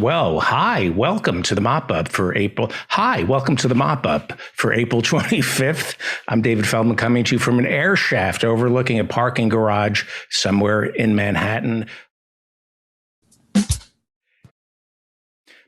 Well, hi, welcome to the mop-up for April. Hi, welcome to the mop-up for April 25th. I'm David Feldman coming to you from an air shaft overlooking a parking garage somewhere in Manhattan.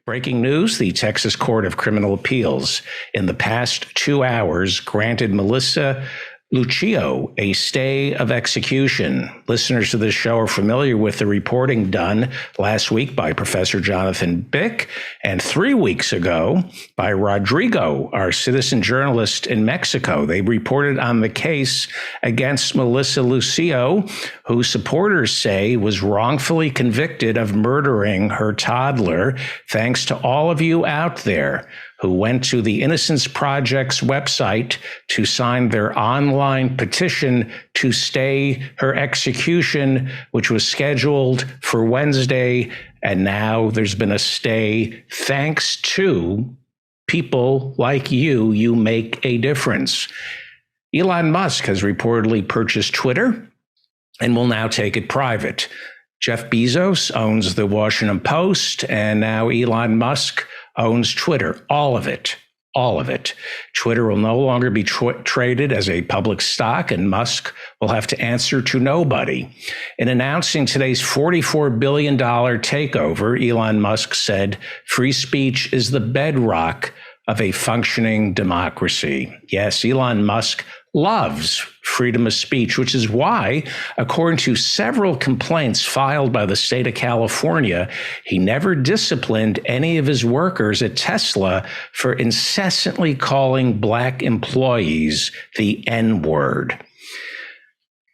Breaking news, the Texas Court of Criminal Appeals in the past 2 hours granted Melissa Lucio a stay of execution. Listeners to this show are familiar with the reporting done last week by Professor Jonathan Bick and 3 weeks ago by Rodrigo, our citizen journalist in Mexico. They reported on the case against Melissa Lucio, who supporters say was wrongfully convicted of murdering her toddler, thanks to all of you out there who went to the Innocence Project's website to sign their online petition to stay her execution, which was scheduled for Wednesday. And now there's been a stay thanks to people like you. You make a difference. Elon Musk has reportedly purchased Twitter and will now take it private. Jeff Bezos owns the Washington Post, and now Elon Musk owns Twitter, all of it. Twitter will no longer be traded as a public stock, and Musk will have to answer to nobody. In announcing today's $44 billion takeover, Elon Musk said, "Free speech is the bedrock of a functioning democracy." Yes, Elon Musk loves freedom of speech, which is why, according to several complaints filed by the state of California, he never disciplined any of his workers at Tesla for incessantly calling Black employees the N-word.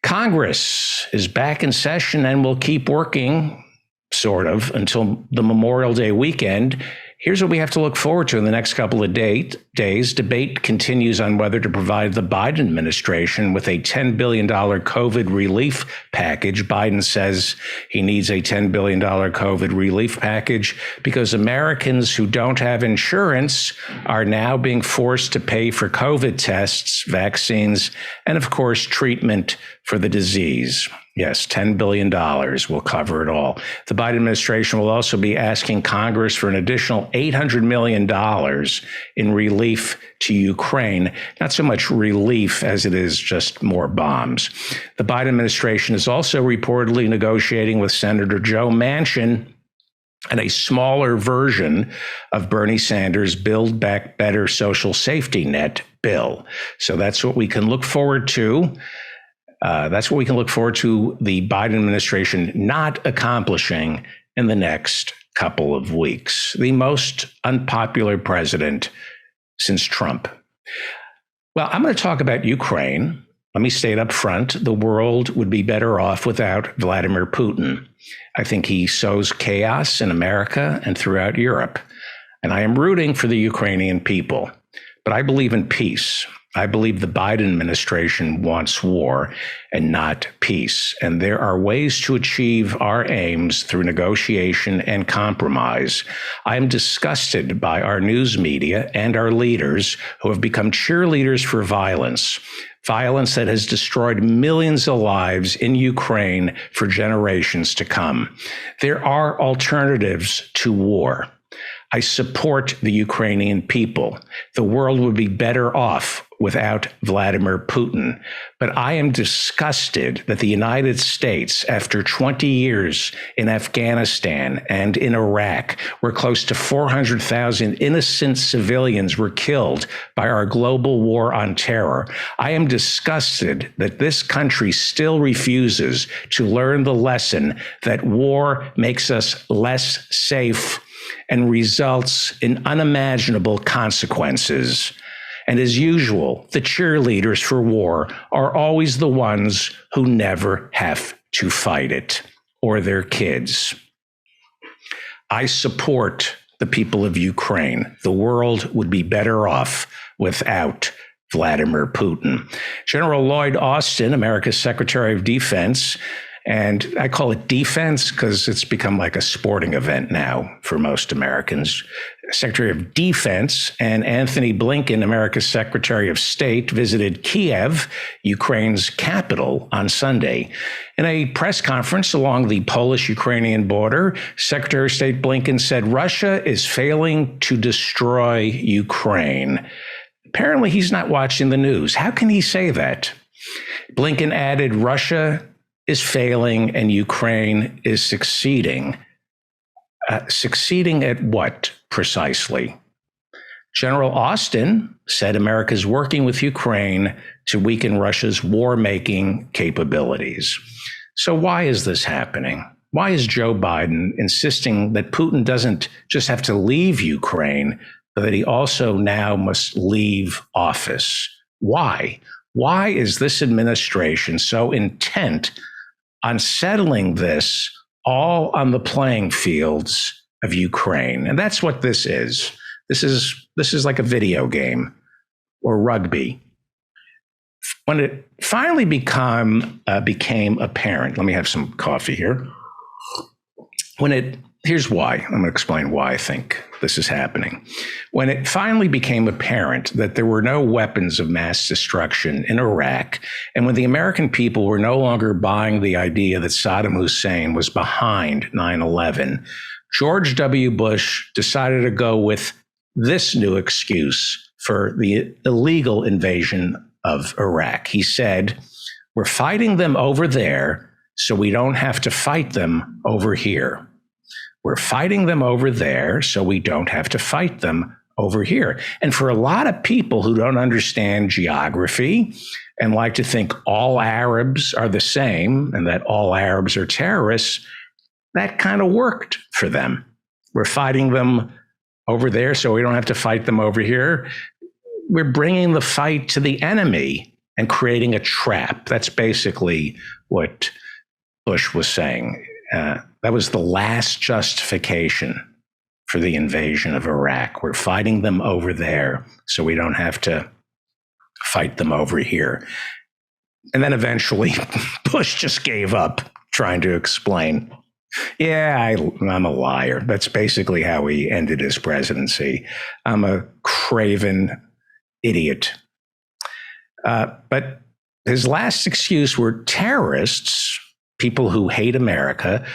Congress is back in session and will keep working, sort of, until the Memorial Day weekend. Here's what we have to look forward to in the next couple of days. Debate continues on whether to provide the Biden administration with a $10 billion COVID relief package. Biden says he needs a $10 billion COVID relief package because Americans who don't have insurance are now being forced to pay for COVID tests, vaccines, and of course, treatment for the disease. Yes, $10 billion will cover it all. The Biden administration will also be asking Congress for an additional $800 million in relief to Ukraine. Not so much relief as it is just more bombs. The Biden administration is also reportedly negotiating with Senator Joe Manchin and a smaller version of Bernie Sanders' Build Back Better social safety net bill. So that's what we can look forward to. The Biden administration not accomplishing in the next couple of weeks. The most unpopular president since Trump. Well, I'm going to talk about Ukraine. Let me state up front, the world would be better off without Vladimir Putin. I think he sows chaos in America and throughout Europe. And I am rooting for the Ukrainian people. But I believe in peace. I believe the Biden administration wants war and not peace. And there are ways to achieve our aims through negotiation and compromise. I am disgusted by our news media and our leaders who have become cheerleaders for violence that has destroyed millions of lives in Ukraine for generations to come. There are alternatives to war. I support the Ukrainian people. The world would be better off without Vladimir Putin. But I am disgusted that the United States, after 20 years in Afghanistan and in Iraq, where close to 400,000 innocent civilians were killed by our global war on terror, I am disgusted that this country still refuses to learn the lesson that war makes us less safe and results in unimaginable consequences. And as usual, the cheerleaders for war are always the ones who never have to fight it, or their kids. I support the people of Ukraine. The world would be better off without Vladimir Putin. General Lloyd Austin, America's Secretary of Defense, And I call it defense because it's become like a sporting event now for most Americans. Secretary of Defense and Anthony Blinken, America's Secretary of State, visited Kiev, Ukraine's capital, on Sunday. In a press conference along the Polish-Ukrainian border, Secretary of State Blinken said Russia is failing to destroy Ukraine. Apparently, he's not watching the news. How can he say that? Blinken added, Russia is failing and Ukraine is succeeding. Succeeding at what precisely? General Austin said America is working with Ukraine to weaken Russia's war-making capabilities. So why is this happening? Why is Joe Biden insisting that Putin doesn't just have to leave Ukraine, but that he also now must leave office? Why? Why is this administration so intent on settling this all on the playing fields of Ukraine? And that's what this is. This is like a video game or rugby. When it finally became apparent, let me have some coffee here. Here's why. I'm going to explain why I think this is happening. When it finally became apparent that there were no weapons of mass destruction in Iraq, and when the American people were no longer buying the idea that Saddam Hussein was behind 9/11, George W. Bush decided to go with this new excuse for the illegal invasion of Iraq. He said, we're fighting them over there, so we don't have to fight them over here. We're fighting them over there, so we don't have to fight them over here. And for a lot of people who don't understand geography and like to think all Arabs are the same and that all Arabs are terrorists, that kind of worked for them. We're fighting them over there, so we don't have to fight them over here. We're bringing the fight to the enemy and creating a trap. That's basically what Bush was saying. That was the last justification for the invasion of Iraq. We're fighting them over there, so we don't have to fight them over here. And then eventually, Bush just gave up trying to explain. Yeah, I'm a liar. That's basically how he ended his presidency. I'm a craven idiot. But his last excuse were terrorists, people who hate America.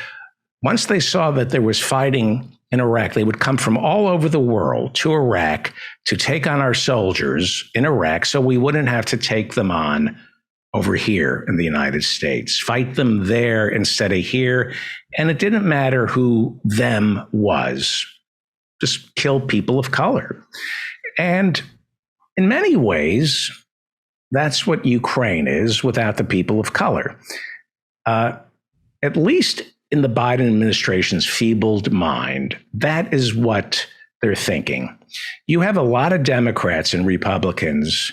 Once they saw that there was fighting in Iraq, they would come from all over the world to Iraq to take on our soldiers in Iraq so we wouldn't have to take them on over here in the United States, fight them there instead of here. And it didn't matter who them was, just kill people of color. And in many ways, that's what Ukraine is without the people of color. At least in the Biden administration's feebled mind, that is what they're thinking. You have a lot of Democrats and Republicans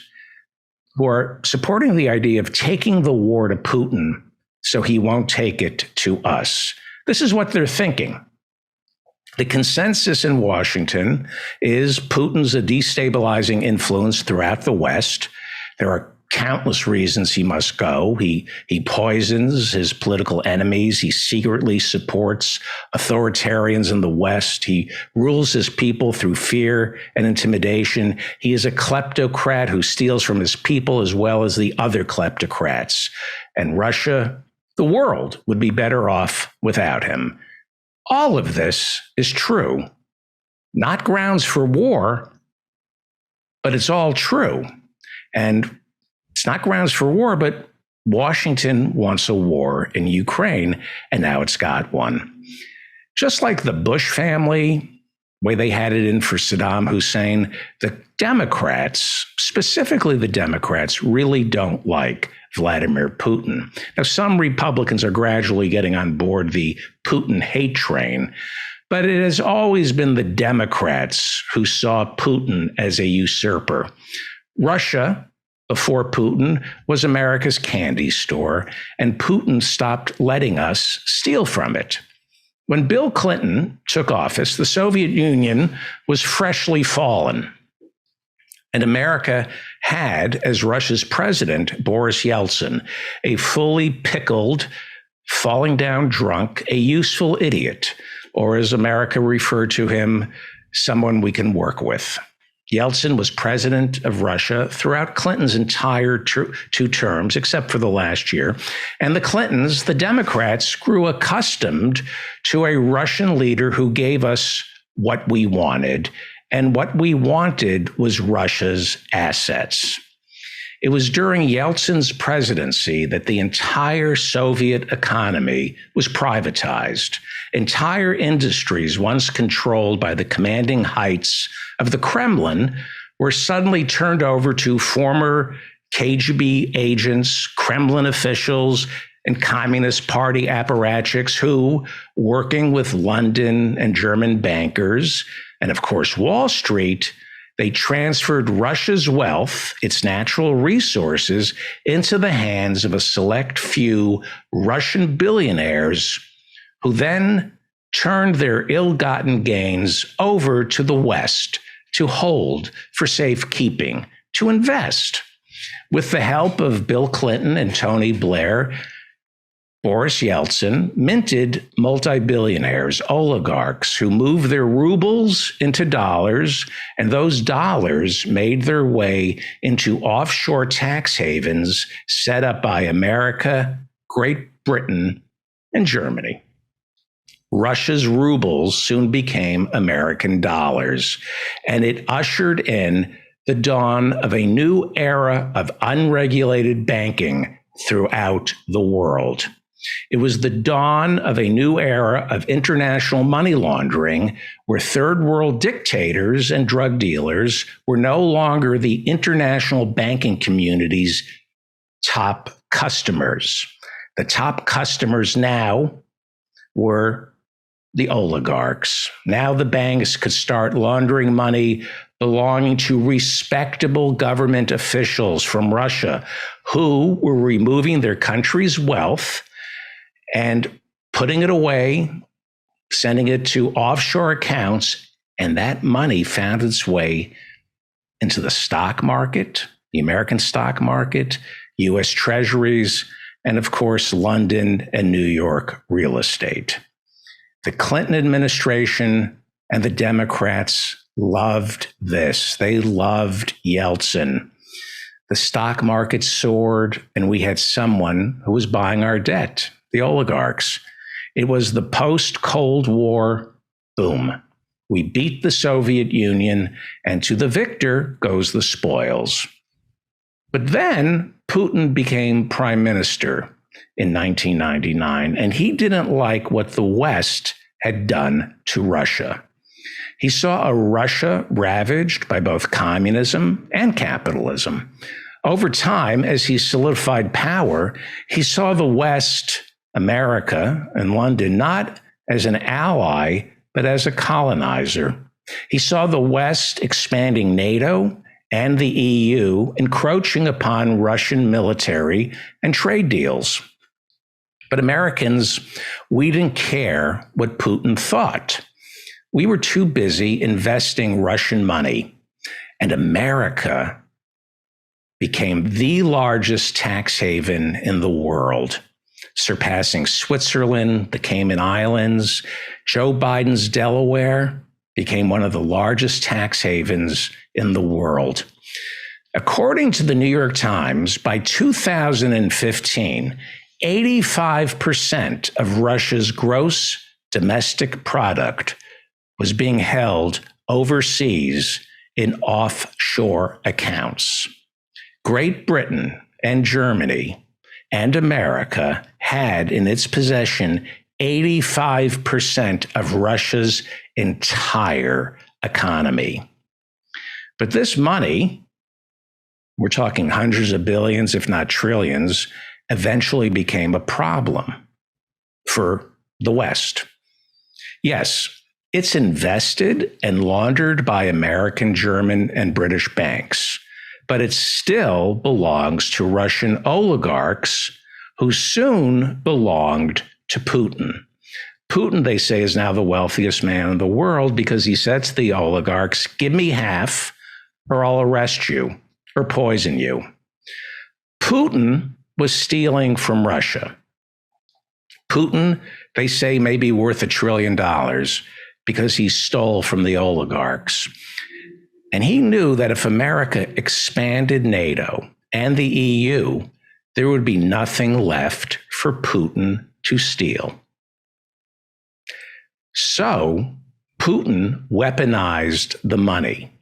who are supporting the idea of taking the war to Putin so he won't take it to us. This is what they're thinking. The consensus in Washington is Putin's a destabilizing influence throughout the West. There are countless reasons he must go. He poisons his political enemies. He secretly supports authoritarians in the West. He rules his people through fear and intimidation. He is a kleptocrat who steals from his people as well as the other kleptocrats. And Russia, the world, would be better off without him. All of this is true. Not grounds for war, but it's all true. And it's not grounds for war, but Washington wants a war in Ukraine, and now it's got one. Just like the Bush family, way they had it in for Saddam Hussein, the Democrats, specifically the Democrats, really don't like Vladimir Putin. Now, some Republicans are gradually getting on board the Putin hate train, but it has always been the Democrats who saw Putin as a usurper. Russia, before Putin, was America's candy store, and Putin stopped letting us steal from it. When Bill Clinton took office, the Soviet Union was freshly fallen, and America had, as Russia's president, Boris Yeltsin, a fully pickled, falling down drunk, a useful idiot, or as America referred to him, someone we can work with. Yeltsin was president of Russia throughout Clinton's entire two terms, except for the last year. And the Clintons, the Democrats, grew accustomed to a Russian leader who gave us what we wanted. And what we wanted was Russia's assets. It was during Yeltsin's presidency that the entire Soviet economy was privatized. Entire industries once controlled by the commanding heights of the Kremlin were suddenly turned over to former KGB agents, Kremlin officials, and Communist Party apparatchiks who, working with London and German bankers, and of course Wall Street, they transferred Russia's wealth, its natural resources, into the hands of a select few Russian billionaires who then turned their ill-gotten gains over to the West to hold for safekeeping, to invest. With the help of Bill Clinton and Tony Blair, Boris Yeltsin minted multi-billionaires, oligarchs who moved their rubles into dollars, and those dollars made their way into offshore tax havens set up by America, Great Britain, and Germany. Russia's rubles soon became American dollars, and it ushered in the dawn of a new era of unregulated banking throughout the world. It was the dawn of a new era of international money laundering, where third world dictators and drug dealers were no longer the international banking community's top customers. The top customers now were the oligarchs. Now the banks could start laundering money belonging to respectable government officials from Russia who were removing their country's wealth and putting it away, sending it to offshore accounts, and that money found its way into the stock market, the American stock market, U.S. treasuries, and of course, London and New York real estate. The Clinton administration and the Democrats loved this. They loved Yeltsin. The stock market soared, and we had someone who was buying our debt, the oligarchs. It was the post-Cold War boom. We beat the Soviet Union, and to the victor goes the spoils. But then Putin became prime minister in 1999, and he didn't like what the West had done to Russia. He saw a Russia ravaged by both communism and capitalism. Over time, as he solidified power, he saw the West, America and London, not as an ally, but as a colonizer. He saw the West expanding NATO and the EU, encroaching upon Russian military and trade deals. But Americans, we didn't care what Putin thought. We were too busy investing Russian money, and America became the largest tax haven in the world, surpassing Switzerland, the Cayman Islands. Joe Biden's Delaware became one of the largest tax havens in the world. According to the New York Times, by 2015, 85% of Russia's gross domestic product was being held overseas in offshore accounts. Great Britain and Germany and America had in its possession 85% of Russia's entire economy. But this money, we're talking hundreds of billions, if not trillions, eventually became a problem for the West. Yes, it's invested and laundered by American, German, and British banks, but it still belongs to Russian oligarchs who soon belonged to Putin. Putin, they say, is now the wealthiest man in the world because he said to the oligarchs, "Give me half or I'll arrest you or poison you." Putin was stealing from Russia. Putin, they say, may be worth $1 trillion because he stole from the oligarchs. And he knew that if America expanded NATO and the EU, there would be nothing left for Putin to steal. So Putin weaponized the money.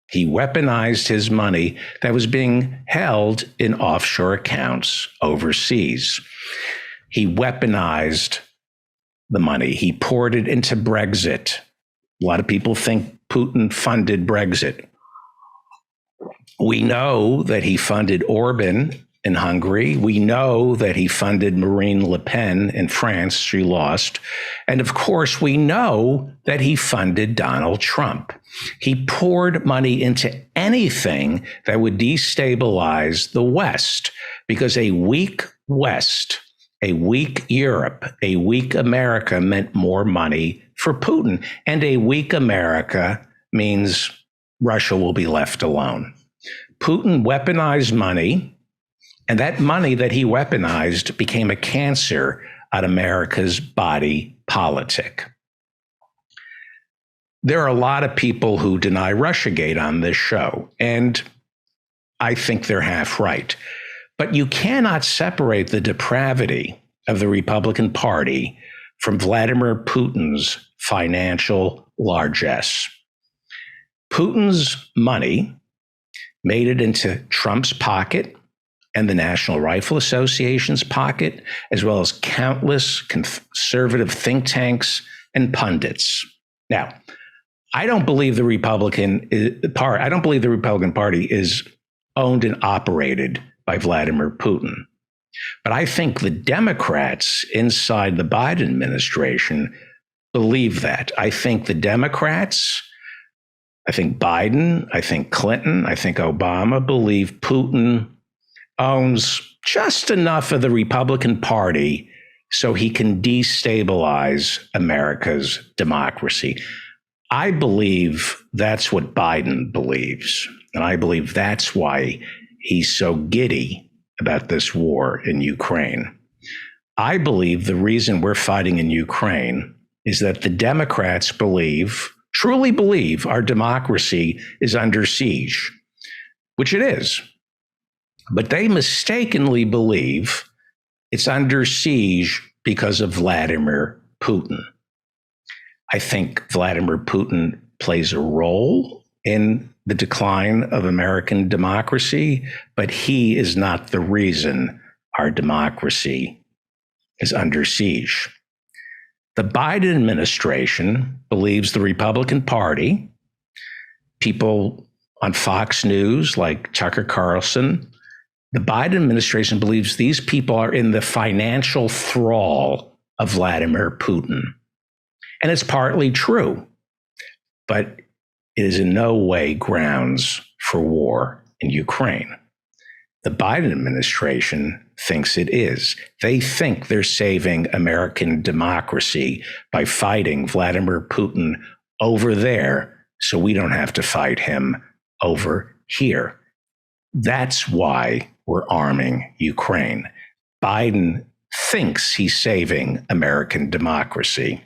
He weaponized his money that was being held in offshore accounts overseas. He weaponized the money. He poured it into Brexit. A lot of people think Putin funded Brexit. We know that he funded Orban in Hungary. We know that he funded Marine Le Pen in France. She lost. And of course, we know that he funded Donald Trump. He poured money into anything that would destabilize the West, because a weak West, a weak Europe, a weak America meant more money for Putin. And a weak America means Russia will be left alone. Putin weaponized money, and that money that he weaponized became a cancer on America's body politic. There are a lot of people who deny Russiagate on this show, and I think they're half right. But you cannot separate the depravity of the Republican Party from Vladimir Putin's financial largesse. Putin's money made it into Trump's pocket and the National Rifle Association's pocket, as well as countless conservative think tanks and pundits. Now, I don't believe the Republican Party is owned and operated by Vladimir Putin. But I think the Democrats inside the Biden administration believe that. I think the Democrats, I think Biden, I think Clinton, I think Obama believe Putin owns just enough of the Republican Party so he can destabilize America's democracy. I believe that's what Biden believes. And I believe that's why he's so giddy about this war in Ukraine. I believe the reason we're fighting in Ukraine is that the Democrats truly believe our democracy is under siege, which it is. But they mistakenly believe it's under siege because of Vladimir Putin. I think Vladimir Putin plays a role in the decline of American democracy, but he is not the reason our democracy is under siege. The Biden administration believes the Republican Party, people on Fox News like Tucker Carlson, the Biden administration believes these people are in the financial thrall of Vladimir Putin. And it's partly true, but it is in no way grounds for war in Ukraine. The Biden administration thinks it is. They think they're saving American democracy by fighting Vladimir Putin over there so we don't have to fight him over here. That's why we're arming Ukraine. Biden thinks he's saving American democracy.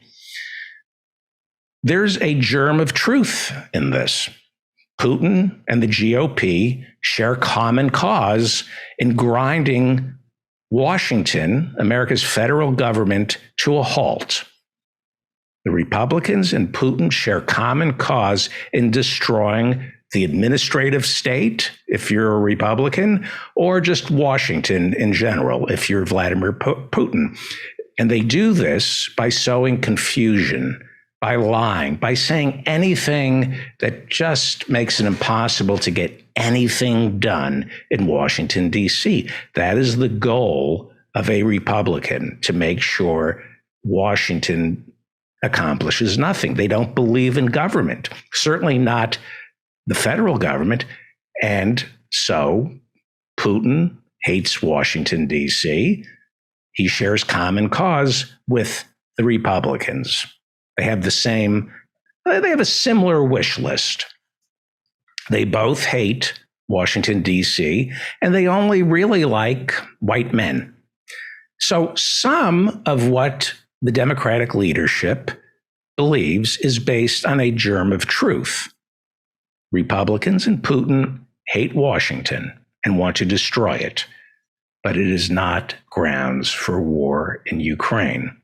There's a germ of truth in this. Putin and the GOP share common cause in grinding Washington, America's federal government, to a halt. The Republicans and Putin share common cause in destroying the administrative state, if you're a Republican, or just Washington in general, if you're Vladimir Putin. And they do this by sowing confusion, by lying, by saying anything that just makes it impossible to get anything done in Washington, D.C. That is the goal of a Republican, to make sure Washington accomplishes nothing. They don't believe in government, certainly not the federal government. And so Putin hates Washington, D.C. He shares common cause with the Republicans. They have a similar wish list. They both hate Washington, D.C., and they only really like white men. So some of what the Democratic leadership believes is based on a germ of truth. Republicans and Putin hate Washington and want to destroy it, but it is not grounds for war in Ukraine.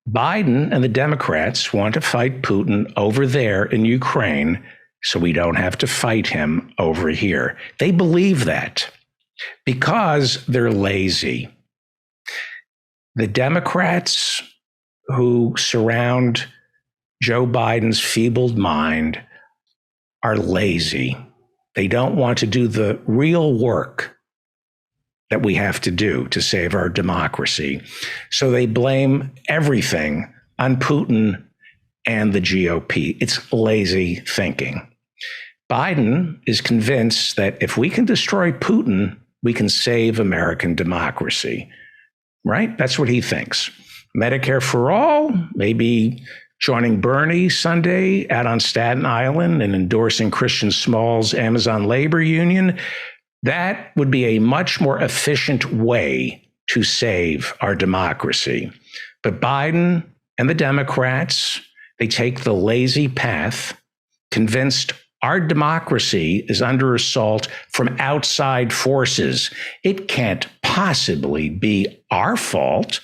Biden and the Democrats want to fight Putin over there in Ukraine so we don't have to fight him over here. They believe that because they're lazy. The Democrats who surround Joe Biden's feebled mind are lazy. They don't want to do the real work that we have to do to save our democracy. So they blame everything on Putin and the GOP. It's lazy thinking. Biden is convinced that if we can destroy Putin, we can save American democracy, right? That's what he thinks. Medicare for all, maybe joining Bernie Sunday out on Staten Island and endorsing Christian Small's Amazon labor union. That would be a much more efficient way to save our democracy. But Biden and the Democrats, they take the lazy path, convinced our democracy is under assault from outside forces. It can't possibly be our fault.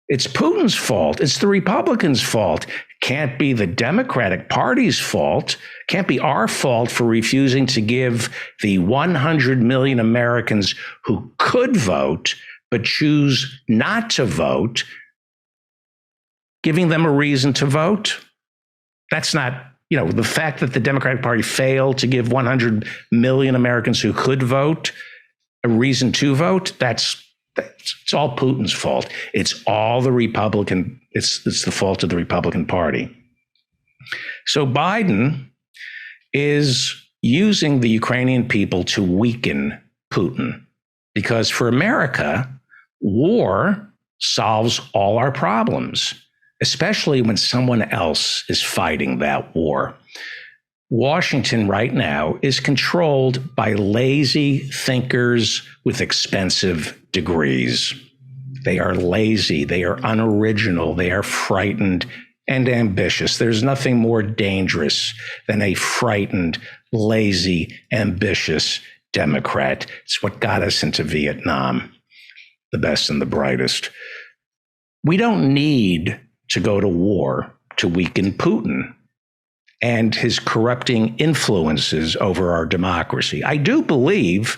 It's Putin's fault. It's the Republicans' fault. Can't be the Democratic Party's fault. Can't be our fault for refusing to give the 100 million Americans who could vote but choose not to vote, giving them a reason to vote. That's not, the fact that the Democratic Party failed to give 100 million Americans who could vote a reason to vote. It's all Putin's fault. It's all the Republican. It's the fault of the Republican Party. So Biden is using the Ukrainian people to weaken Putin because for America, war solves all our problems, especially when someone else is fighting that war. Washington right now is controlled by lazy thinkers with expensive degrees. They are lazy, they are unoriginal, they are frightened and ambitious. There's nothing more dangerous than a frightened, lazy, ambitious Democrat. It's what got us into Vietnam, the best and the brightest. We don't need to go to war to weaken Putin and his corrupting influences over our democracy. I do believe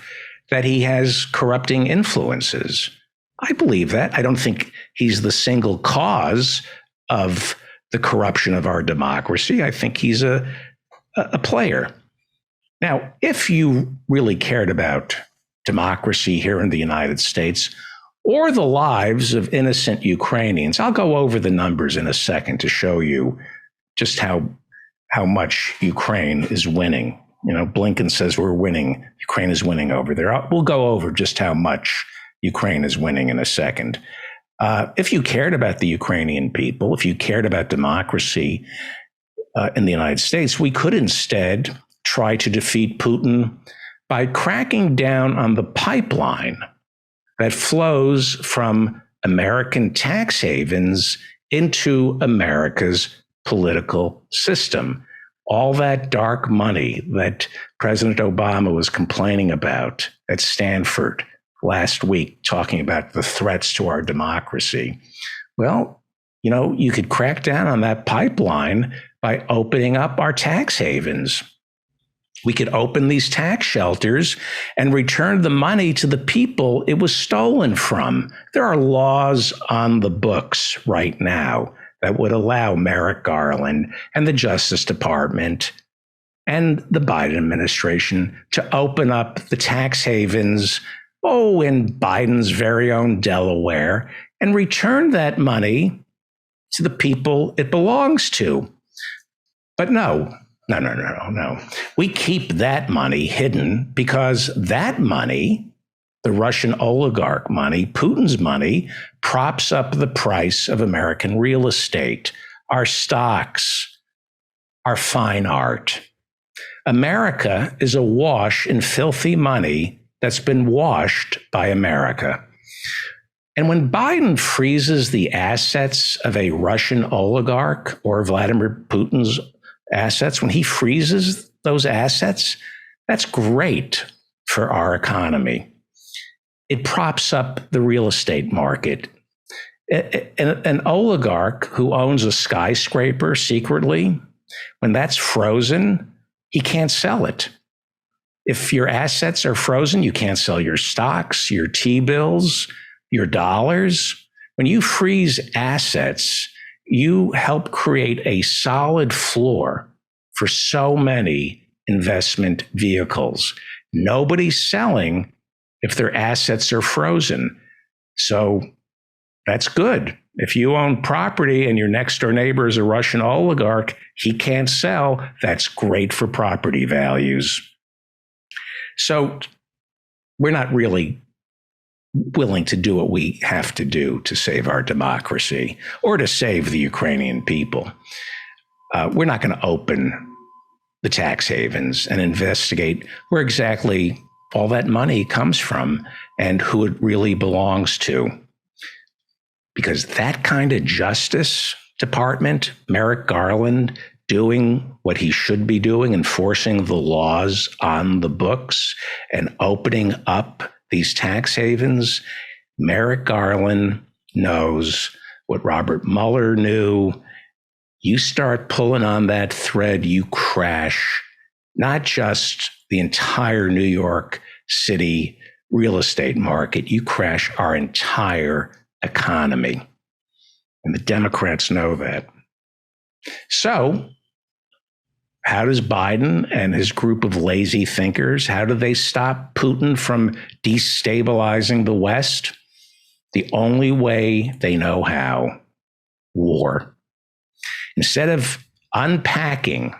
that he has corrupting influences. I believe that. I don't think he's the single cause of the corruption of our democracy. I think he's a player. Now, if you really cared about democracy here in the United States or the lives of innocent Ukrainians, I'll go over the numbers in a second to show you just how much Ukraine is winning. Blinken says we're winning. Ukraine is winning over there. We'll go over just how much Ukraine is winning in a second. If you cared about the Ukrainian people, if you cared about democracy in the United States, we could instead try to defeat Putin by cracking down on the pipeline that flows from American tax havens into America's political system. All that dark money that President Obama was complaining about at Stanford last week, talking about the threats to our democracy. Well, you could crack down on that pipeline by opening up our tax havens. We could open these tax shelters and return the money to the people it was stolen from. There are laws on the books right now that would allow Merrick Garland and the Justice Department and the Biden administration to open up the tax havens, in Biden's very own Delaware, and return that money to the people it belongs to. But no. We keep that money hidden because that money, the Russian oligarch money, Putin's money, props up the price of American real estate, our stocks, our fine art. America is awash in filthy money that's been washed by America. And when Biden freezes the assets of a Russian oligarch or Vladimir Putin's assets, when he freezes those assets, that's great for our economy. It props up the real estate market. An oligarch who owns a skyscraper secretly, when that's frozen, he can't sell it. If your assets are frozen, you can't sell your stocks, your T-bills, your dollars. When you freeze assets, you help create a solid floor for so many investment vehicles. Nobody's selling if their assets are frozen. So that's good. If you own property and your next door neighbor is a Russian oligarch, he can't sell. That's great for property values. So we're not really willing to do what we have to do to save our democracy or to save the Ukrainian people. We're not going to open the tax havens and investigate where exactly all that money comes from and who it really belongs to. Because that kind of Justice Department, Merrick Garland doing what he should be doing, enforcing the laws on the books and opening up these tax havens, Merrick Garland knows what Robert Mueller knew. You start pulling on that thread, you crash not just the entire New York City real estate market, you crash our entire economy. And the Democrats know that. So, how does Biden and his group of lazy thinkers, how do they stop Putin from destabilizing the West? The only way they know how: war. Instead of unpacking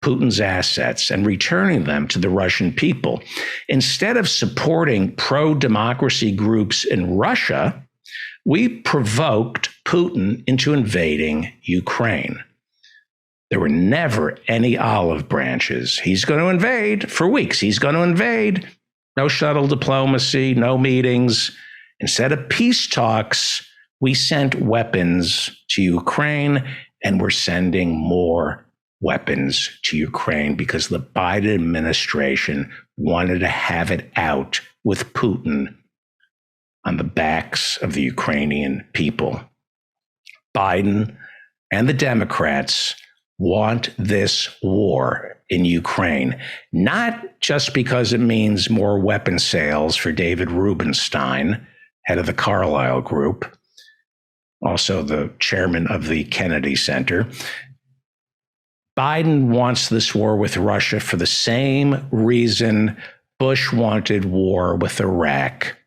Putin's assets and returning them to the Russian people, instead of supporting pro-democracy groups in Russia, we provoked Putin into invading Ukraine. There were never any olive branches. He's going to invade for weeks. He's going to invade. No shuttle diplomacy, no meetings. Instead of peace talks, we sent weapons to Ukraine, and we're sending more weapons to Ukraine because the Biden administration wanted to have it out with Putin on the backs of the Ukrainian people. Biden and the Democrats want this war in Ukraine, not just because it means more weapon sales for David Rubenstein, head of the Carlyle Group, also the chairman of the Kennedy Center. Biden wants this war with Russia for the same reason Bush wanted war with Iraq.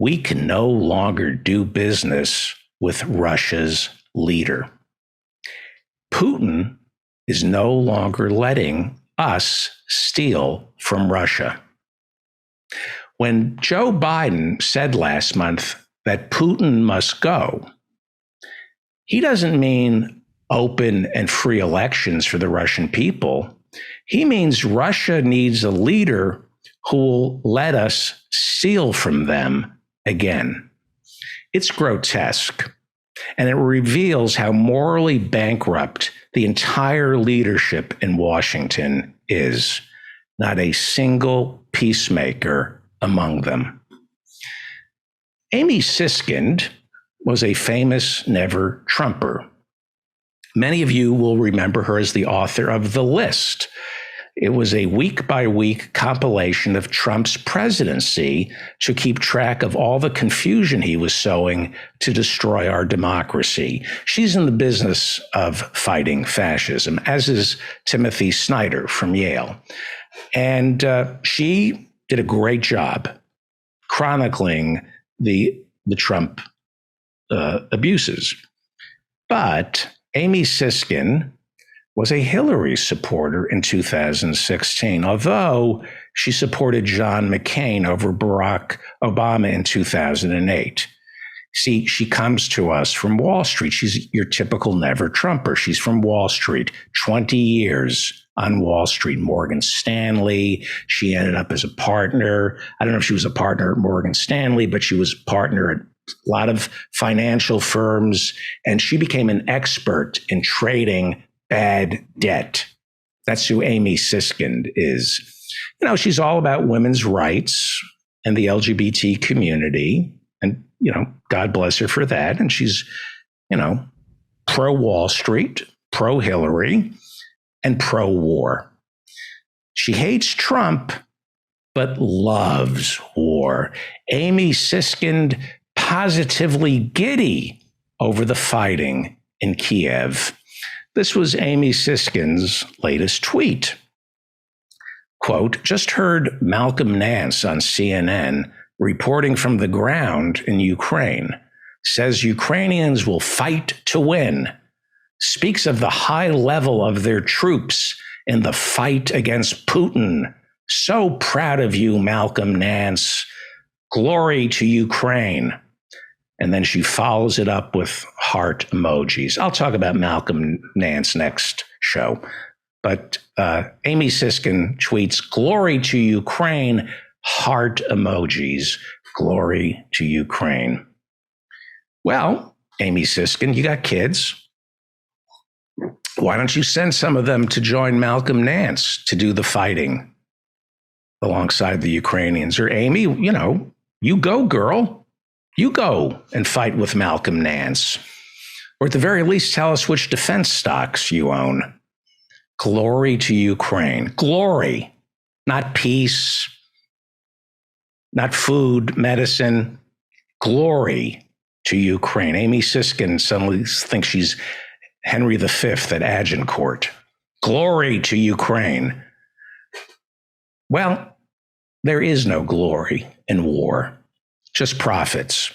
We can no longer do business with Russia's leader. Putin is no longer letting us steal from Russia. When Joe Biden said last month that Putin must go, he doesn't mean open and free elections for the Russian people. He means Russia needs a leader who will let us steal from them again. It's grotesque, and it reveals how morally bankrupt the entire leadership in Washington is. Not a single peacemaker among them. Amy Siskind was a famous Never Trumper. Many of you will remember her as the author of The List. It was a week-by-week compilation of Trump's presidency to keep track of all the confusion he was sowing to destroy our democracy. She's in the business of fighting fascism, as is Timothy Snyder from Yale. And she did a great job chronicling the Trump abuses. But Amy Siskind was a Hillary supporter in 2016, although she supported John McCain over Barack Obama in 2008. See, she comes to us from Wall Street. She's your typical never Trumper. She's from Wall Street, 20 years on Wall Street, Morgan Stanley. She ended up as a partner. I don't know if she was a partner at Morgan Stanley, but she was a partner at a lot of financial firms. And she became an expert in trading bad debt. That's who Amy Siskind is. You know, she's all about women's rights and the LGBT community. And, you know, God bless her for that. And she's, you know, pro Wall Street, pro Hillary, and pro war. She hates Trump, but loves war. Amy Siskind positively giddy over the fighting in Kiev. This was Amy Siskind's latest tweet. Quote, just heard Malcolm Nance on CNN reporting from the ground in Ukraine, says Ukrainians will fight to win, speaks of the high level of their troops in the fight against Putin. So proud of you, Malcolm Nance. Glory to Ukraine. And then she follows it up with heart emojis. I'll talk about Malcolm Nance next show. But Amy Siskind tweets, glory to Ukraine, heart emojis, glory to Ukraine. Well, Amy Siskind, you got kids. Why don't you send some of them to join Malcolm Nance to do the fighting alongside the Ukrainians? Or Amy, you know, you go, girl. You go and fight with Malcolm Nance. Or at the very least, tell us which defense stocks you own. Glory to Ukraine. Glory, not peace, not food, medicine. Glory to Ukraine. Amy Siskind suddenly thinks she's Henry V at Agincourt. Glory to Ukraine. Well, there is no glory in war, just profits.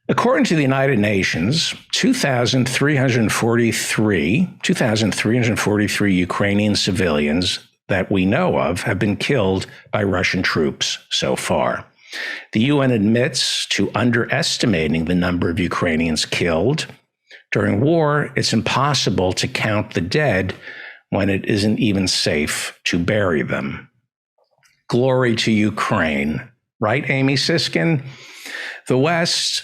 According to the United Nations, 2,343 Ukrainian civilians that we know of have been killed by Russian troops so far. The UN admits to underestimating the number of Ukrainians killed. During war, it's impossible to count the dead when it isn't even safe to bury them. Glory to Ukraine. Right, Amy Siskind? The West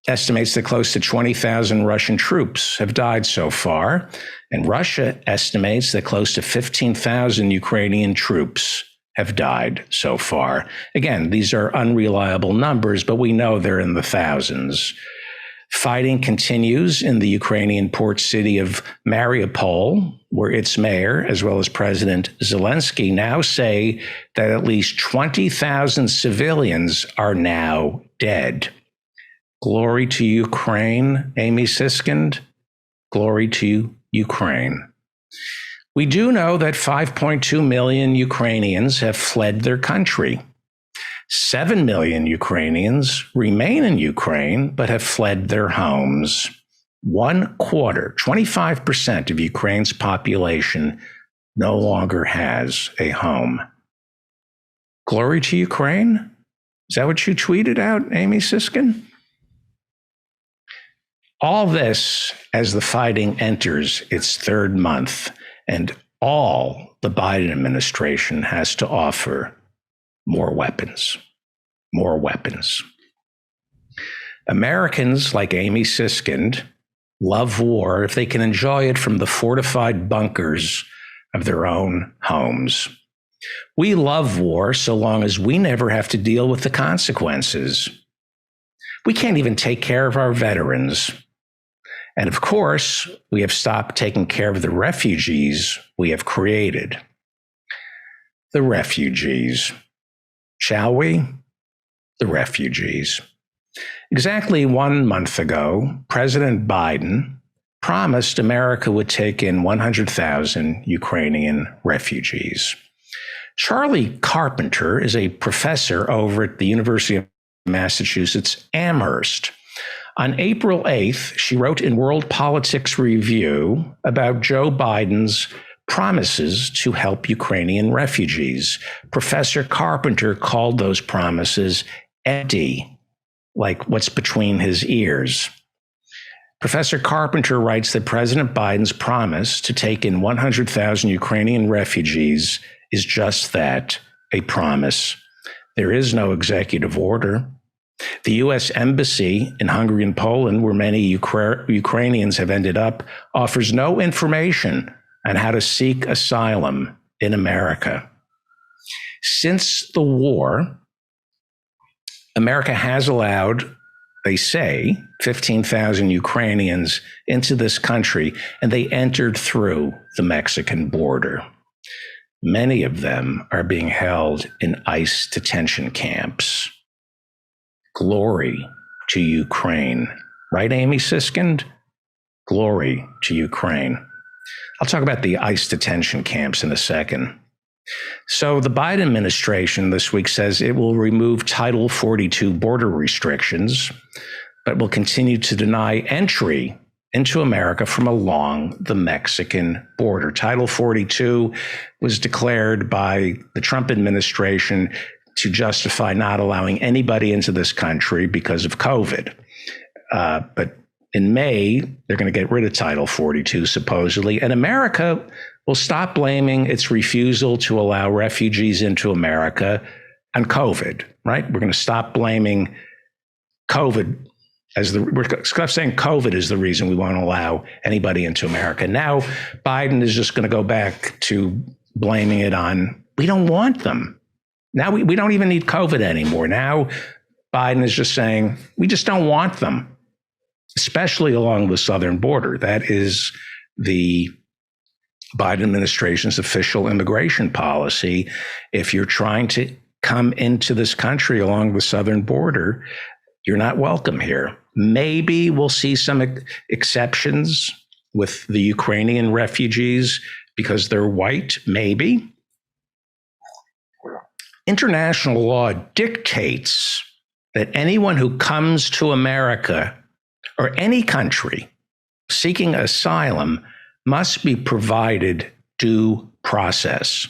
estimates that close to 20,000 Russian troops have died so far, and Russia estimates that close to 15,000 Ukrainian troops have died so far. Again, these are unreliable numbers, but we know they're in the thousands. Fighting continues in the Ukrainian port city of Mariupol, where its mayor, as well as President Zelensky, now say that at least 20,000 civilians are now dead. Glory to Ukraine, Amy Siskind. Glory to Ukraine. We do know that 5.2 million Ukrainians have fled their country. 7 million Ukrainians remain in Ukraine, but have fled their homes. 1/4, 25% of Ukraine's population no longer has a home. Glory to Ukraine? Is that what you tweeted out, Amy Siskind? All this as the fighting enters its third month, and all the Biden administration has to offer: more weapons, more weapons. Americans like Amy Siskind love war if they can enjoy it from the fortified bunkers of their own homes. We love war so long as we never have to deal with the consequences. We can't even take care of our veterans. And of course, we have stopped taking care of the refugees we have created. The refugees. Shall we? The refugees. Exactly 1 month ago, President Biden promised America would take in 100,000 Ukrainian refugees. Charlie Carpenter is a professor over at the University of Massachusetts Amherst. On April 8th, she wrote in World Politics Review about Joe Biden's promises to help Ukrainian refugees. Professor Carpenter called those promises empty like what's between his ears. Professor Carpenter writes that President Biden's promise to take in 100,000 Ukrainian refugees is just that, a promise. There is no executive order. The U.S. Embassy in Hungary and Poland, where many Ukrainians have ended up, offers no information on how to seek asylum in America. Since the war, America has allowed, they say, 15,000 Ukrainians into this country, and they entered through the Mexican border. Many of them are being held in ICE detention camps. Glory to Ukraine. Right, Amy Siskind? Glory to Ukraine. I'll talk about the ICE detention camps in a second. So the Biden administration this week says it will remove Title 42 border restrictions, but will continue to deny entry into America from along the Mexican border. Title 42 was declared by the Trump administration to justify not allowing anybody into this country because of COVID. But in May, they're going to get rid of Title 42, supposedly, and America will stop blaming its refusal to allow refugees into America on COVID, right? We're going to stop blaming COVID we're stop saying COVID is the reason we won't allow anybody into America. Now, Biden is just going to go back to blaming it on, we don't want them. Now we don't even need COVID anymore. Now Biden is just saying, we just don't want them, especially along the southern border. That is the Biden administration's official immigration policy. If you're trying to come into this country along the southern border, you're not welcome here. Maybe we'll see some exceptions with the Ukrainian refugees because they're white, maybe. International law dictates that anyone who comes to America or any country seeking asylum must be provided due process.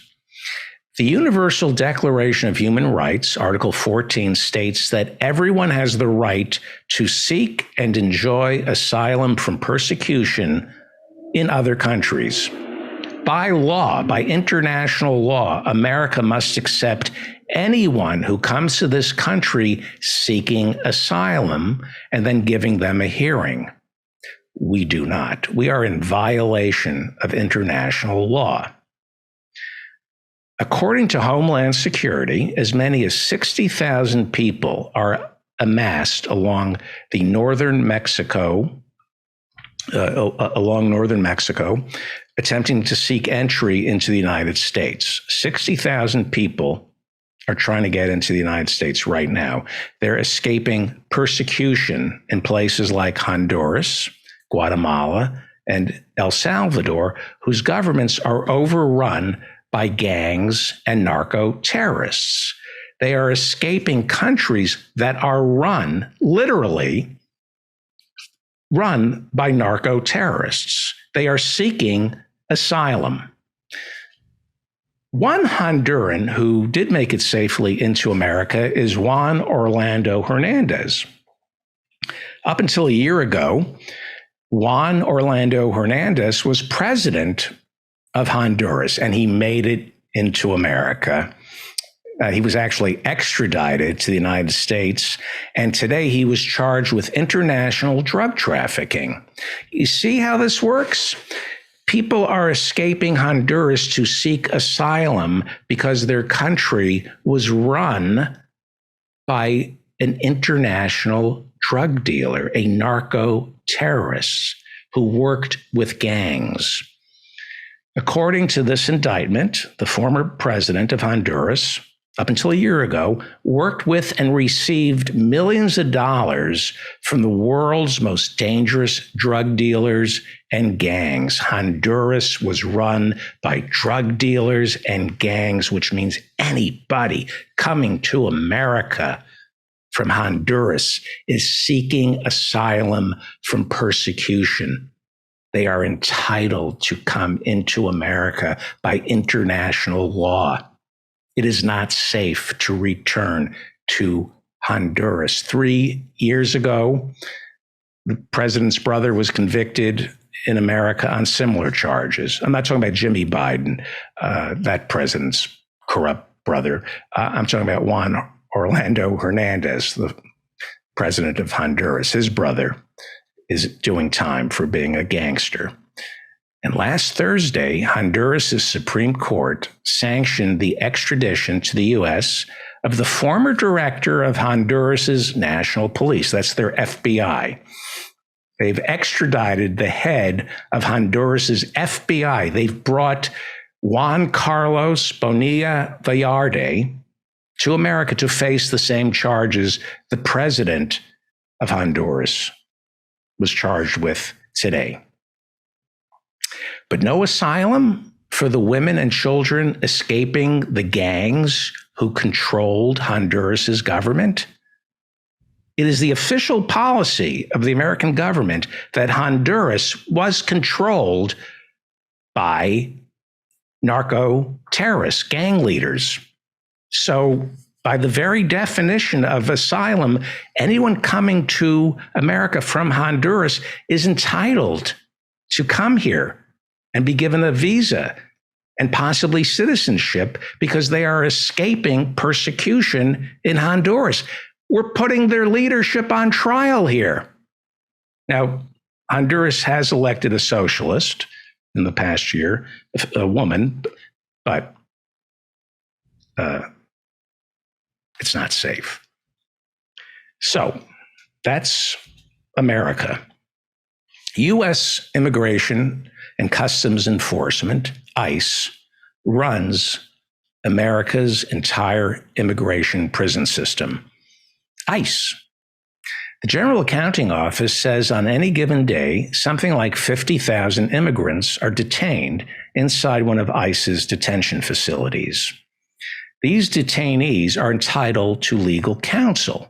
The Universal Declaration of Human Rights, Article 14, states that everyone has the right to seek and enjoy asylum from persecution in other countries. By law, by international law, America must accept anyone who comes to this country seeking asylum and then giving them a hearing. We do not. We are in violation of international law. According to Homeland Security, as many as 60,000 people are amassed along the northern Mexico, attempting to seek entry into the United States. 60,000 people are trying to get into the United States right now. They're escaping persecution in places like Honduras, Guatemala, and El Salvador, whose governments are overrun by gangs and narco-terrorists. They are escaping countries that are literally run by narco-terrorists. They are seeking asylum. One Honduran who did make it safely into America is Juan Orlando Hernandez. Up until a year ago, Juan Orlando Hernandez was president of Honduras, and he made it into America. He was actually extradited to the United States, and today he was charged with international drug trafficking. You see how this works? People are escaping Honduras to seek asylum because their country was run by an international drug dealer, a narco-terrorist who worked with gangs. According to this indictment, the former president of Honduras, up until a year ago, worked with and received millions of dollars from the world's most dangerous drug dealers and gangs. Honduras was run by drug dealers and gangs, which means anybody coming to America from Honduras is seeking asylum from persecution. They are entitled to come into America by international law. It is not safe to return to Honduras. 3 years ago, the president's brother was convicted in America on similar charges. I'm not talking about Jimmy Biden, that president's corrupt brother. I'm talking about Juan Orlando Hernandez, the president of Honduras. His brother is doing time for being a gangster. And last Thursday, Honduras' Supreme Court sanctioned the extradition to the U.S. of the former director of Honduras' National Police. That's their FBI. They've extradited the head of Honduras' FBI. They've brought Juan Carlos Bonilla Vallarde to America to face the same charges the president of Honduras was charged with today. But no asylum for the women and children escaping the gangs who controlled Honduras' government. It is the official policy of the American government that Honduras was controlled by narco terrorists, gang leaders. So by the very definition of asylum, anyone coming to America from Honduras is entitled to come here and be given a visa and possibly citizenship because they are escaping persecution in Honduras. We're putting their leadership on trial here. Now, Honduras has elected a socialist in the past year, a woman, but it's not safe. So that's America. U.S. Immigration and Customs Enforcement, ICE, runs America's entire immigration prison system. ICE. The General Accounting Office says on any given day, something like 50,000 immigrants are detained inside one of ICE's detention facilities. These detainees are entitled to legal counsel,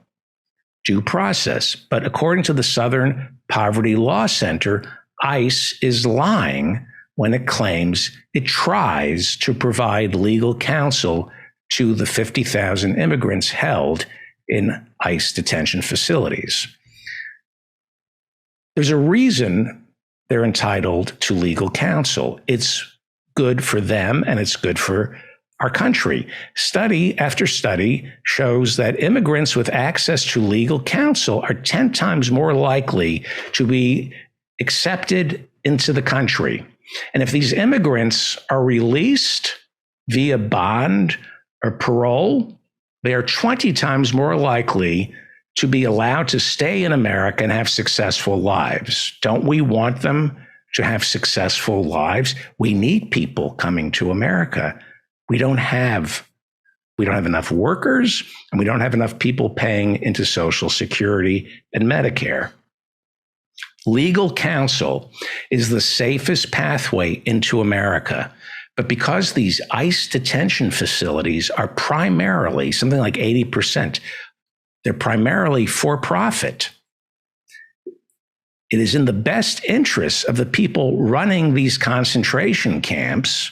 due process, but according to the Southern Poverty Law Center, ICE is lying when it claims it tries to provide legal counsel to the 50,000 immigrants held in ICE detention facilities. There's a reason they're entitled to legal counsel. It's good for them and it's good for our country. Study after study shows that immigrants with access to legal counsel are 10 times more likely to be accepted into the country. And if these immigrants are released via bond or parole, they are 20 times more likely to be allowed to stay in America and have successful lives. Don't we want them to have successful lives? We need people coming to America. We don't have enough workers, and we don't have enough people paying into Social Security and Medicare. Legal counsel is the safest pathway into America. But because these ICE detention facilities are primarily, something like 80%, they're primarily for profit, it is in the best interest of the people running these concentration camps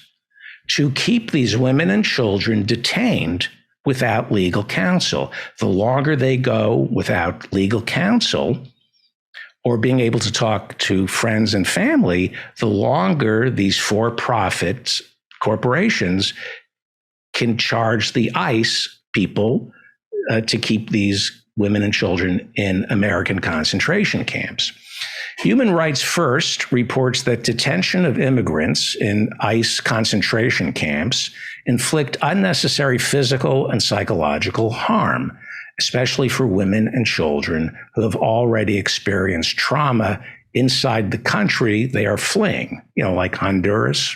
to keep these women and children detained without legal counsel. The longer they go without legal counsel or being able to talk to friends and family, the longer these for-profit corporations can charge the ICE people to keep these women and children in American concentration camps. Human Rights First reports that detention of immigrants in ICE concentration camps inflict unnecessary physical and psychological harm, especially for women and children who have already experienced trauma inside the country they are fleeing, like Honduras.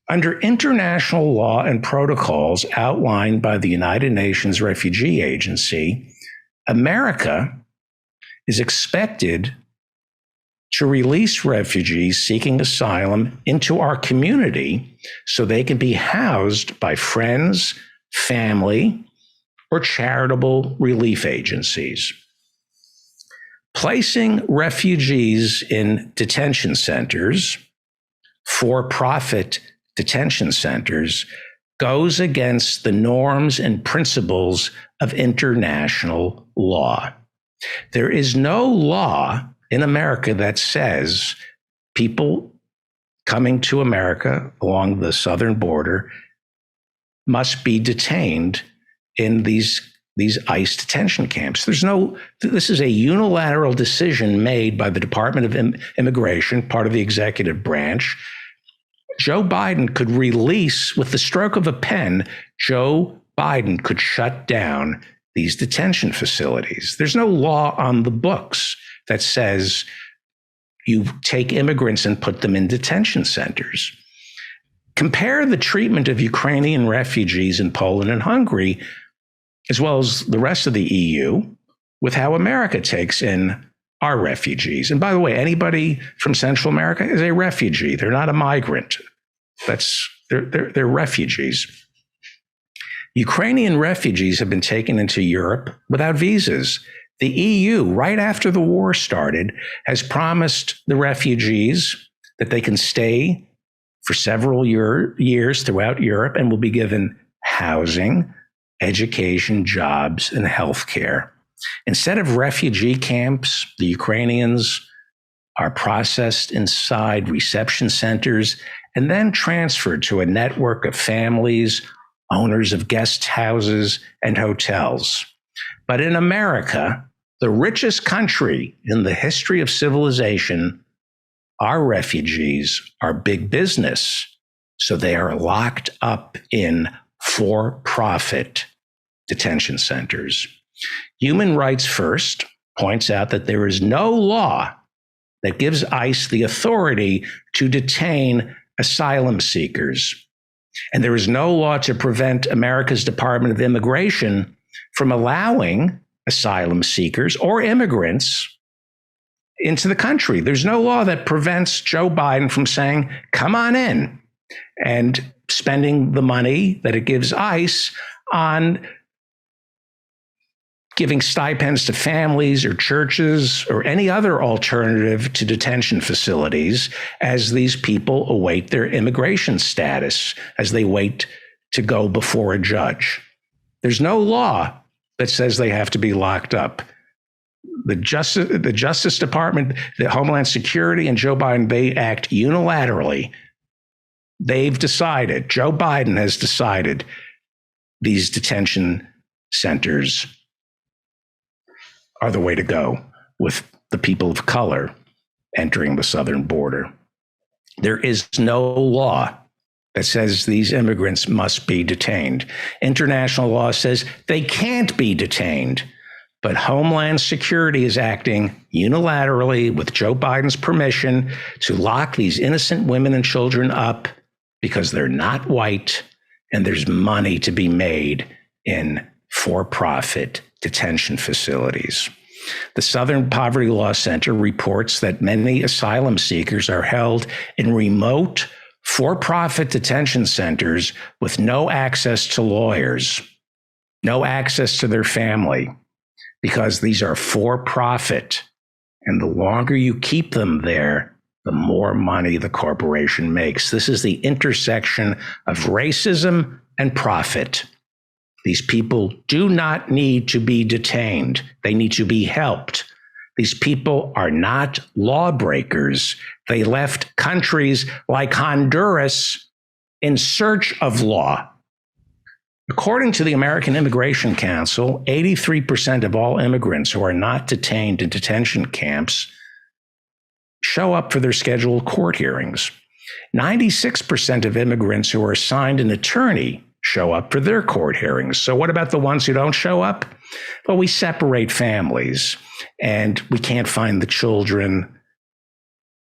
Under international law and protocols outlined by the United Nations Refugee Agency, America is expected to release refugees seeking asylum into our community so they can be housed by friends, family, or charitable relief agencies. Placing refugees in detention centers, for-profit detention centers, goes against the norms and principles of international law. There is no law in America that says people coming to America along the southern border must be detained in these ICE detention camps. This is a unilateral decision made by the Department of Immigration, part of the executive branch. Joe Biden could release, with the stroke of a pen, Joe Biden could shut down these detention facilities. There's no law on the books that says you take immigrants and put them in detention centers. Compare the treatment of Ukrainian refugees in Poland and Hungary, as well as the rest of the EU, with how America takes in our refugees. And by the way, anybody from Central America is a refugee. They're not a migrant. They're refugees. Ukrainian refugees have been taken into Europe without visas. The EU, right after the war started, has promised the refugees that they can stay for several years throughout Europe and will be given housing, education, jobs, and health care. Instead of refugee camps, the Ukrainians are processed inside reception centers and then transferred to a network of families, owners of guest houses, and hotels. But in America, the richest country in the history of civilization, our refugees are big business. So they are locked up in for-profit detention centers. Human Rights First points out that there is no law that gives ICE the authority to detain asylum seekers. And there is no law to prevent America's Department of Immigration from allowing asylum seekers or immigrants into the country. There's no law that prevents Joe Biden from saying, come on in, and spending the money that it gives ICE on giving stipends to families or churches or any other alternative to detention facilities as these people await their immigration status, as they wait to go before a judge. There's no law that says they have to be locked up. The Justice Department, the Homeland Security, and Joe Biden, they act unilaterally. They've decided, Joe Biden has decided, these detention centers are the way to go with the people of color entering the southern border. There is no law that says these immigrants must be detained. International law says they can't be detained, but Homeland Security is acting unilaterally with Joe Biden's permission to lock these innocent women and children up because they're not white and there's money to be made in for-profit detention facilities. The Southern Poverty Law Center reports that many asylum seekers are held in remote, for-profit detention centers with no access to lawyers, no access to their family, because these are for-profit. And the longer you keep them there, the more money the corporation makes. This is the intersection of racism and profit. These people do not need to be detained. They need to be helped. These people are not lawbreakers. They left countries like Honduras in search of law. According to the American Immigration Council, 83% of all immigrants who are not detained in detention camps show up for their scheduled court hearings. 96% of immigrants who are assigned an attorney show up for their court hearings. So what about the ones who don't show up? Well, we separate families and we can't find the children.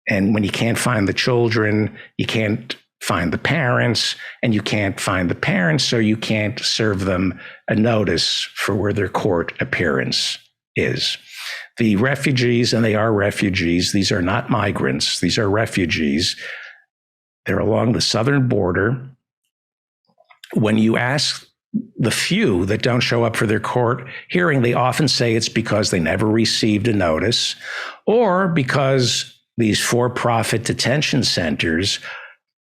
And when you can't find the children, you can't find the parents, and you can't find the parents, so you can't serve them a notice for where their court appearance is. The refugees, and they are refugees, these are not migrants, these are refugees. They're along the southern border. When you ask the few that don't show up for their court hearing, they often say it's because they never received a notice or because these for-profit detention centers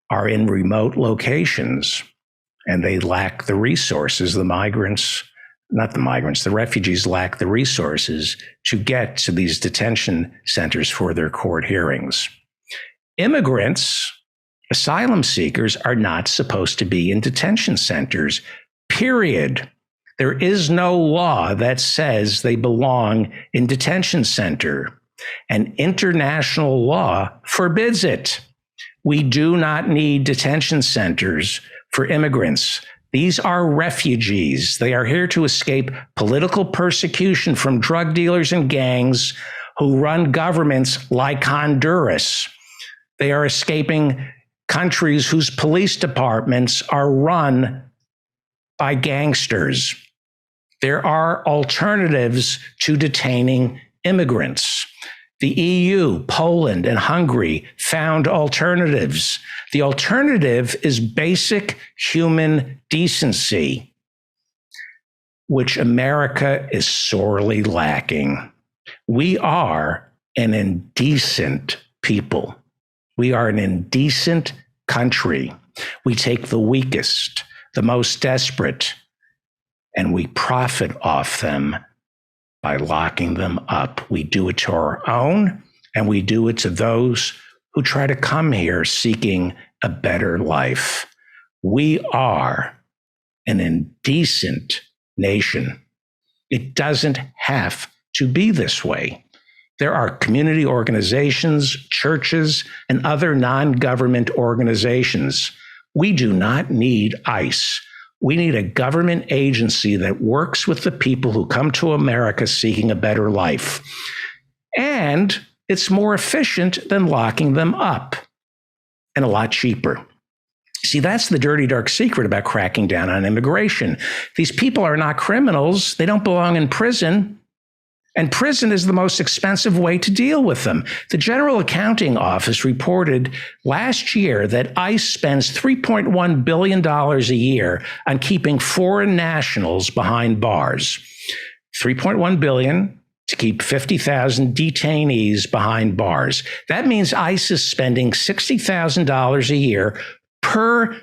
are in remote locations. and they lack the resources. The refugees lack the resources to get to these detention centers for their court hearings. Immigrants, asylum seekers, are not supposed to be in detention centers, period. There is no law that says they belong in detention center, and international law forbids it. We do not need detention centers for immigrants. These are refugees. They are here to escape political persecution from drug dealers and gangs who run governments like Honduras. They are escaping countries whose police departments are run by gangsters. There are alternatives to detaining immigrants. The EU, Poland, and Hungary found alternatives. The alternative is basic human decency, which America is sorely lacking. We are an indecent people. We are an indecent country. We take the weakest, the most desperate, and we profit off them by locking them up. We do it to our own, and we do it to those who try to come here seeking a better life. We are an indecent nation. It doesn't have to be this way. There are community organizations, churches, and other non-government organizations. We do not need ICE. We need a government agency that works with the people who come to America seeking a better life. And it's more efficient than locking them up and a lot cheaper. See, that's the dirty, dark secret about cracking down on immigration. These people are not criminals. They don't belong in prison. And prison is the most expensive way to deal with them. The General Accounting Office reported last year that ICE spends $3.1 billion a year on keeping foreign nationals behind bars. $3.1 billion to keep 50,000 detainees behind bars. That means ICE is spending $60,000 a year per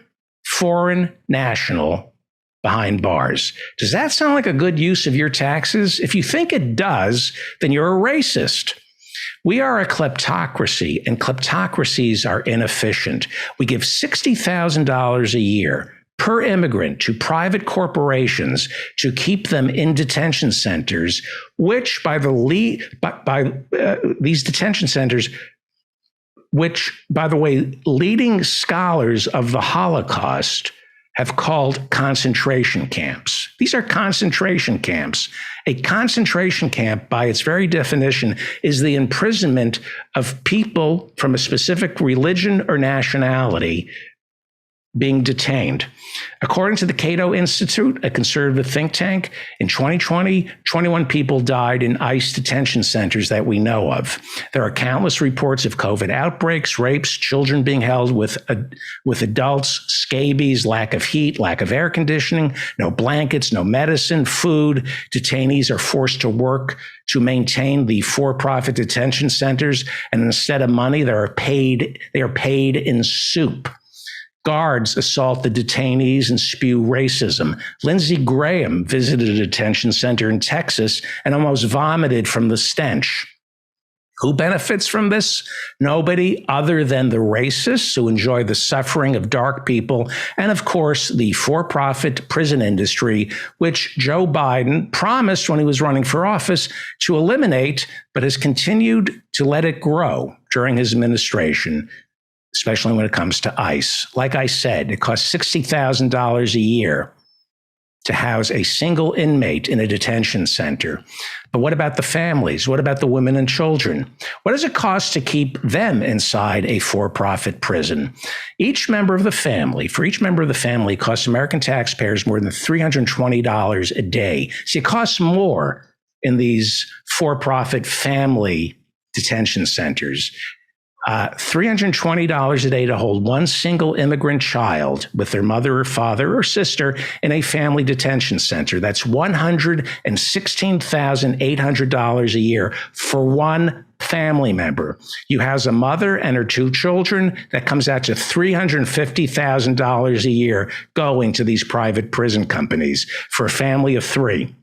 foreign national behind bars. Does that sound like a good use of your taxes? If you think it does, then you're a racist. We are a kleptocracy, and kleptocracies are inefficient. We give $60,000 a year per immigrant to private corporations to keep them in detention centers, which these detention centers, which, by the way, leading scholars of the Holocaust have called concentration camps. These are concentration camps. A concentration camp, by its very definition, is the imprisonment of people from a specific religion or nationality being detained. According to the Cato Institute, a conservative think tank, in 2020, 21 people died in ICE detention centers that we know of. There are countless reports of COVID outbreaks, rapes, children being held with adults, scabies, lack of heat, lack of air conditioning, no blankets, no medicine, food. Detainees are forced to work to maintain the for-profit detention centers, and instead of money, they are paid in soup. Guards assault the detainees and spew racism. Lindsey Graham visited a detention center in Texas and almost vomited from the stench. Who benefits from this? Nobody other than the racists who enjoy the suffering of dark people, and of course, the for-profit prison industry, which Joe Biden promised when he was running for office to eliminate, but has continued to let it grow during his administration, especially when it comes to ICE. Like I said, it costs $60,000 a year to house a single inmate in a detention center. But what about the families? What about the women and children? What does it cost to keep them inside a for-profit prison? For each member of the family, costs American taxpayers more than $320 a day. See, it costs more in these for-profit family detention centers. $320 a day to hold one single immigrant child with their mother or father or sister in a family detention center. That's $116,800 a year for one family member. You house a mother and her two children, that comes out to $350,000 a year going to these private prison companies for a family of three.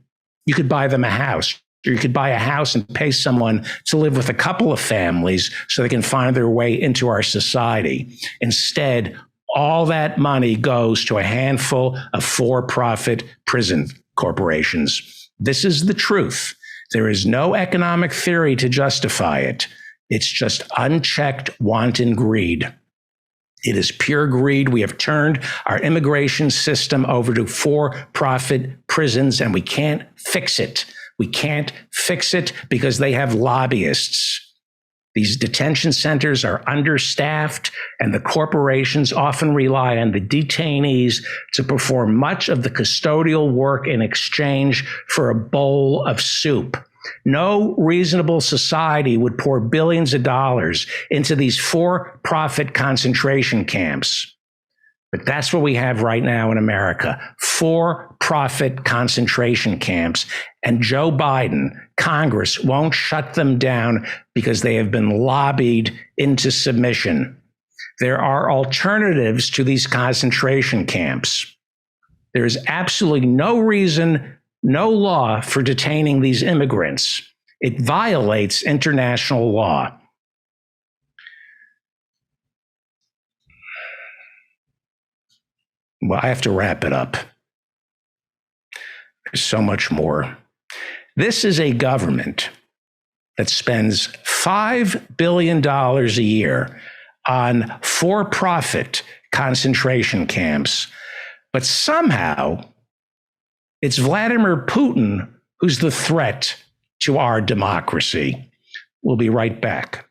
You could buy them a house. Or you could buy a house and pay someone to live with a couple of families so they can find their way into our society. Instead, all that money goes to a handful of for-profit prison corporations. This is the truth. There is no economic theory to justify it. It's just unchecked wanton greed. It is pure greed. We have turned our immigration system over to for-profit prisons, and we can't fix it. We can't fix it because they have lobbyists. These detention centers are understaffed, and the corporations often rely on the detainees to perform much of the custodial work in exchange for a bowl of soup. No reasonable society would pour billions of dollars into these for-profit concentration camps. But that's what we have right now in America, for-profit concentration camps. And Joe Biden, Congress, won't shut them down because they have been lobbied into submission. There are alternatives to these concentration camps. There is absolutely no reason, no law for detaining these immigrants. It violates international law. Well, I have to wrap it up. There's so much more. This is a government that spends $5 billion a year on for-profit concentration camps, but somehow it's Vladimir Putin who's the threat to our democracy. We'll be right back.